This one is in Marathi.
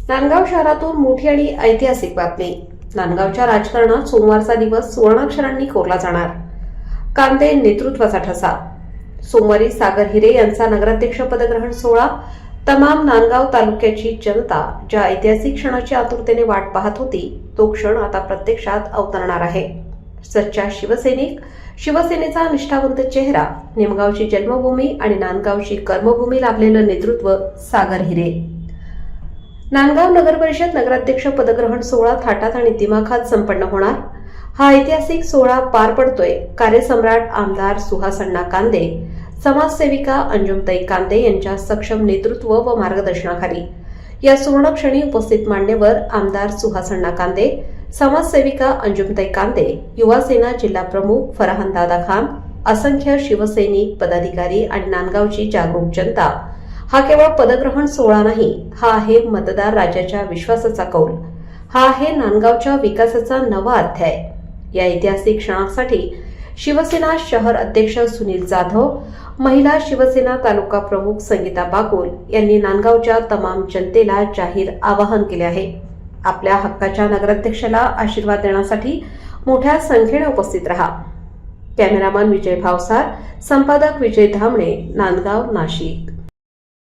नांदगाव शहरातून मोठी आणि ऐतिहासिक बातमी। नांदगावच्या राजकारणात सोमवारचा दिवस सुवर्णाक्षरांनी कोरला जाणार। कांदे नेतृत्वाचा ठसा। सोमवारी सागर हिरे यांचा नगराध्यक्ष पदग्रहण सोहळा। तमाम नांदगाव तालुक्याची जनता ज्या ऐतिहासिक क्षणाची आतुरतेने वाट पाहत होती तो क्षण आता प्रत्यक्षात अवतरणार आहे। सच्चा शिवसैनिक, शिवसेनेचा निष्ठावंत चेहरा, निमगावची जन्मभूमी आणि नांदगावची कर्मभूमी लाभलेलं नेतृत्व सागर हिरे। नांदगाव नगर परिषद नगराध्यक्ष पदग्रहण सोहळा थाटात आणि दिमाखात संपन्न होणार। हा ऐतिहासिक सोहळा पार पडतोय कार्यसम्राट आमदार सुहासअण्णा कांदे, समाजसेविका अंजुमताई कांदे यांच्या सक्षम नेतृत्व व मार्गदर्शनाखाली। या सुवर्णक्षणी उपस्थित मान्यवर आमदार सुहासअण्णा कांदे, समाजसेविका अंजुमताई कांदे, युवा सेना जिल्हा प्रमुख फरहान दादा खान, असंख्य शिवसैनिक पदाधिकारी आणि नांदगावची जागरूक जनता। हा केवळ पदग्रहण सोहळा नाही, हा आहे मतदार राजाच्या विश्वासाचा कौल। हा आहे नांदगावच्या विकासाचा नवा अध्याय। या ऐतिहासिक क्षणासाठी शिवसेना शहर अध्यक्ष सुनील जाधव, महिला शिवसेना तालुका प्रमुख संगीता बागुल यांनी नांदगावच्या तमाम जनतेला जाहीर आवाहन केले आहे। आपल्या हक्काच्या नगराध्यक्षाला आशीर्वाद देण्यासाठी मोठ्या संख्येने उपस्थित रहा। कॅमेरामन विजय भावसार, संपादक विजय धामणे, नांदगाव, नाशिक।